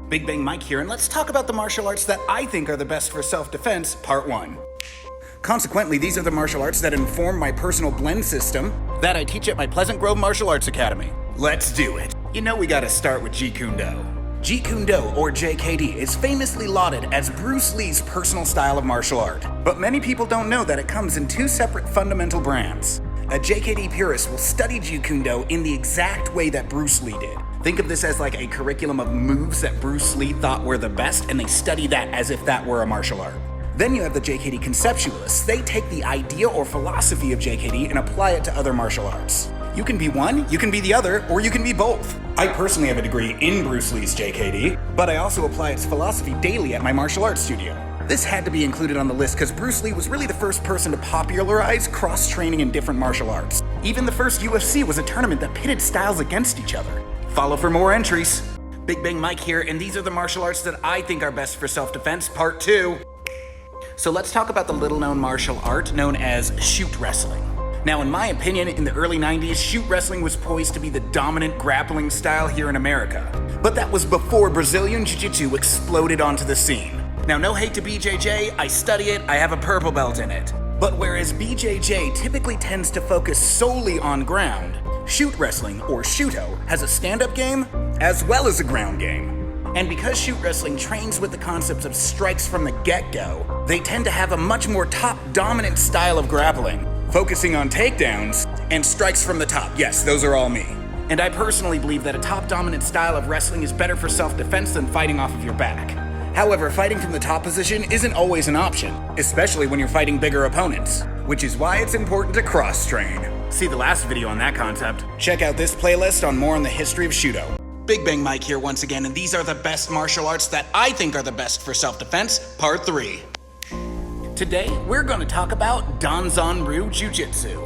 Big Bang Mike here, and let's talk about the martial arts that I think are the best for self-defense, part 1. Consequently, these are the martial arts that inform my personal blend system that I teach at my Pleasant Grove Martial Arts Academy. Let's do it. You know we gotta start with Jeet Kune Do. Jeet Kune Do, or JKD, is famously lauded as Bruce Lee's personal style of martial art. But many people don't know that it comes in 2 separate fundamental brands. A JKD purist will study Jeet Kune Do in the exact way that Bruce Lee did. Think of this as like a curriculum of moves that Bruce Lee thought were the best, and they study that as if that were a martial art. Then you have the JKD conceptualists. They take the idea or philosophy of JKD and apply it to other martial arts. You can be one, you can be the other, or you can be both. I personally have a degree in Bruce Lee's JKD, but I also apply its philosophy daily at my martial arts studio. This had to be included on the list because Bruce Lee was really the first person to popularize cross-training in different martial arts. Even the first UFC was a tournament that pitted styles against each other. Follow for more entries. Big Bang Mike here, and these are the martial arts that I think are best for self-defense, part 2. So let's talk about the little-known martial art known as shoot wrestling. Now, in my opinion, in the early 90s, shoot wrestling was poised to be the dominant grappling style here in America. But that was before Brazilian Jiu Jitsu exploded onto the scene. Now, no hate to BJJ, I study it, I have a purple belt in it. But whereas BJJ typically tends to focus solely on ground, shoot wrestling, or Shuto, has a stand-up game as well as a ground game. And because shoot wrestling trains with the concepts of strikes from the get-go, they tend to have a much more top-dominant style of grappling, focusing on takedowns and strikes from the top. Yes, those are all me. And I personally believe that a top-dominant style of wrestling is better for self-defense than fighting off of your back. However, fighting from the top position isn't always an option, especially when you're fighting bigger opponents, which is why it's important to cross-train. See the last video on that concept. Check out this playlist on more on the history of Shuto. Big Bang Mike here once again, and these are the best martial arts that I think are the best for self-defense, part 3. Today, we're going to talk about Danzanryu Jiu-Jitsu.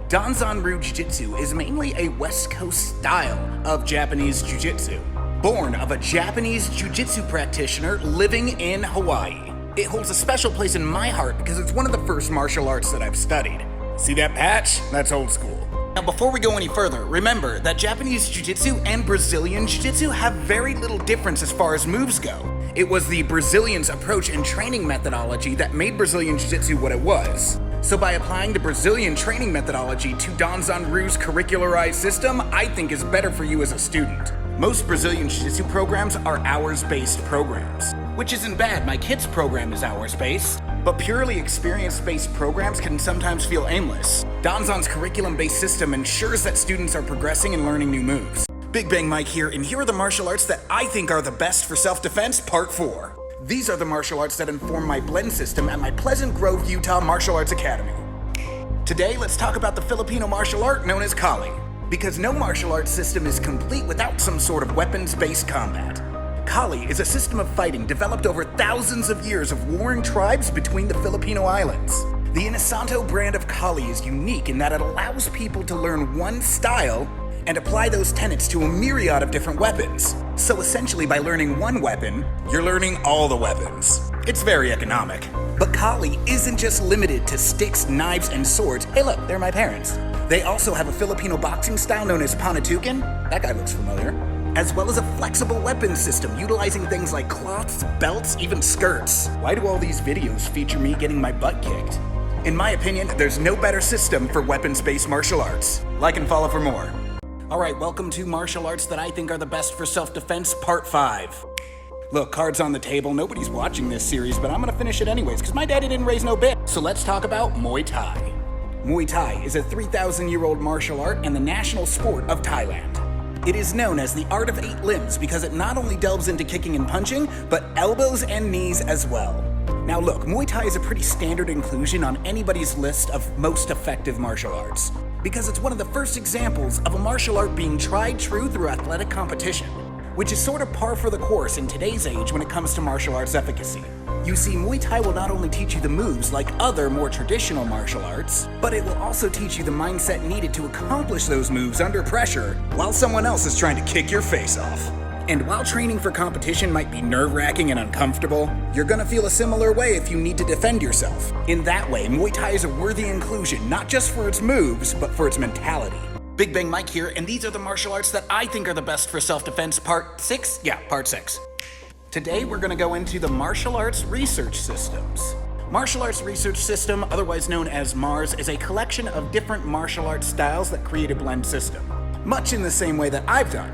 Danzanryu Jiu-Jitsu is mainly a West Coast style of Japanese Jiu-Jitsu, born of a Japanese Jiu-Jitsu practitioner living in Hawaii. It holds a special place in my heart because it's one of the first martial arts that I've studied. See that patch? That's old school. Now, before we go any further, remember that Japanese Jiu-Jitsu and Brazilian Jiu-Jitsu have very little difference as far as moves go. It was the Brazilians' approach and training methodology that made Brazilian Jiu-Jitsu what it was. So by applying the Brazilian training methodology to Danzanryu's curricularized system, I think is better for you as a student. Most Brazilian Jiu-Jitsu programs are hours-based programs, which isn't bad. My kid's program is hours-based, but purely experience-based programs can sometimes feel aimless. Danzan's curriculum-based system ensures that students are progressing and learning new moves. Big Bang Mike here, and here are the martial arts that I think are the best for self-defense, part 4. These are the martial arts that inform my blend system at my Pleasant Grove, Utah Martial Arts Academy. Today, let's talk about the Filipino martial art known as Kali, because no martial arts system is complete without some sort of weapons-based combat. Kali is a system of fighting developed over thousands of years of warring tribes between the Filipino islands. The Inosanto brand of Kali is unique in that it allows people to learn one style and apply those tenets to a myriad of different weapons. So essentially, by learning one weapon, you're learning all the weapons. It's very economic. But Kali isn't just limited to sticks, knives, and swords. Hey look, they're my parents. They also have a Filipino boxing style known as Panatukan. That guy looks familiar. As well as a flexible weapons system utilizing things like cloths, belts, even skirts. Why do all these videos feature me getting my butt kicked? In my opinion, there's no better system for weapons-based martial arts. Like and follow for more. Alright, welcome to martial arts that I think are the best for self-defense, part 5. Look, cards on the table, nobody's watching this series, but I'm gonna finish it anyways, because my daddy didn't raise no bitch. So let's talk about Muay Thai. Muay Thai is a 3,000-year-old martial art and the national sport of Thailand. It is known as the art of 8 limbs because it not only delves into kicking and punching, but elbows and knees as well. Now look, Muay Thai is a pretty standard inclusion on anybody's list of most effective martial arts, because it's one of the first examples of a martial art being tried true through athletic competition, which is sort of par for the course in today's age when it comes to martial arts efficacy. You see, Muay Thai will not only teach you the moves like other more traditional martial arts, but it will also teach you the mindset needed to accomplish those moves under pressure while someone else is trying to kick your face off. And while training for competition might be nerve-wracking and uncomfortable, you're gonna feel a similar way if you need to defend yourself. In that way, Muay Thai is a worthy inclusion, not just for its moves, but for its mentality. Big Bang Mike here, and these are the martial arts that I think are the best for self-defense, part 6? Yeah, part 6. Today we're going to go into the martial arts research systems. Martial arts research system, otherwise known as MARS, is a collection of different martial arts styles that create a blend system, much in the same way that I've done.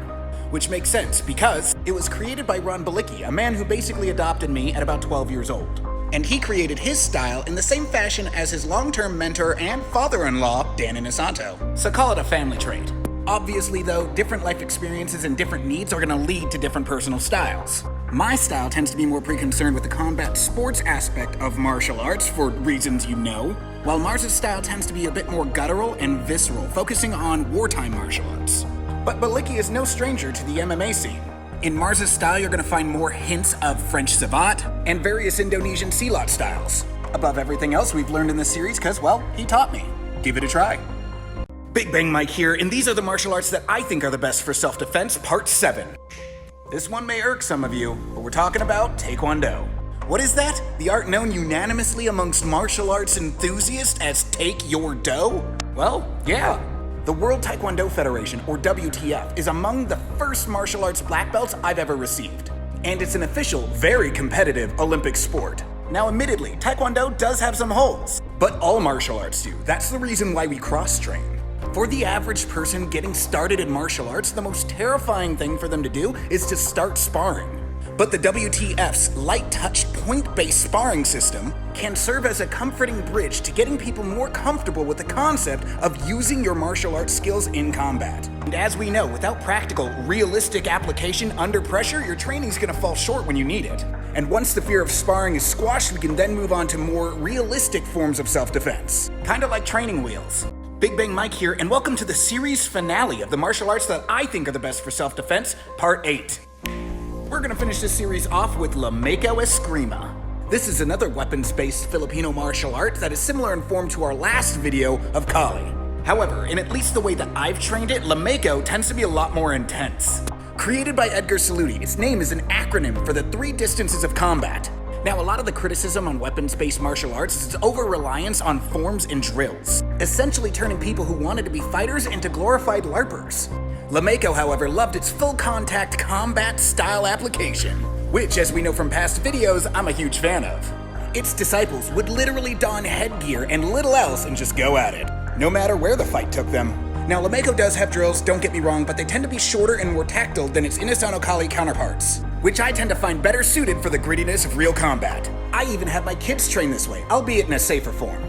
Which makes sense because it was created by Ron Balicki, a man who basically adopted me at about 12 years old. And he created his style in the same fashion as his long-term mentor and father-in-law, Dan Inosanto. So call it a family trait. Obviously though, different life experiences and different needs are going to lead to different personal styles. My style tends to be more pre-concerned with the combat sports aspect of martial arts for reasons you know, while Mars's style tends to be a bit more guttural and visceral, focusing on wartime martial arts. But Balicki is no stranger to the MMA scene. In Mars's style, you're going to find more hints of French savate and various Indonesian silat styles. Above everything else we've learned in this series because, well, he taught me. Give it a try. Big Bang Mike here, and these are the martial arts that I think are the best for self-defense, Part 7. This one may irk some of you, but we're talking about Taekwondo. What is that? The art known unanimously amongst martial arts enthusiasts as Take Your Dough? Well, yeah. The World Taekwondo Federation, or WTF, is among the first martial arts black belts I've ever received. And it's an official, very competitive Olympic sport. Now admittedly, Taekwondo does have some holes, but all martial arts do. That's the reason why we cross-train. For the average person getting started in martial arts, the most terrifying thing for them to do is to start sparring. But the WTF's light-touch, point-based sparring system can serve as a comforting bridge to getting people more comfortable with the concept of using your martial arts skills in combat. And as we know, without practical, realistic application under pressure, your training's gonna fall short when you need it. And once the fear of sparring is squashed, we can then move on to more realistic forms of self-defense. Kinda like training wheels. Big Bang Mike here, and welcome to the series finale of the martial arts that I think are the best for self-defense, Part 8. We're gonna finish this series off with Lameco escrima. This is another weapons-based Filipino martial art that is similar in form to our last video of Kali. However, in at least the way that I've trained it, Lameco tends to be a lot more intense. Created by Edgar Saluti, its name is an acronym for the 3 distances of combat. Now, a lot of the criticism on weapons-based martial arts is its over-reliance on forms and drills, essentially turning people who wanted to be fighters into glorified LARPers. Lameco, however, loved its full-contact combat style application, which, as we know from past videos, I'm a huge fan of. Its disciples would literally don headgear and little else and just go at it, no matter where the fight took them. Now, Lameco does have drills, don't get me wrong, but they tend to be shorter and more tactile than its Inosanto Kali counterparts, which I tend to find better suited for the grittiness of real combat. I even have my kids train this way, albeit in a safer form.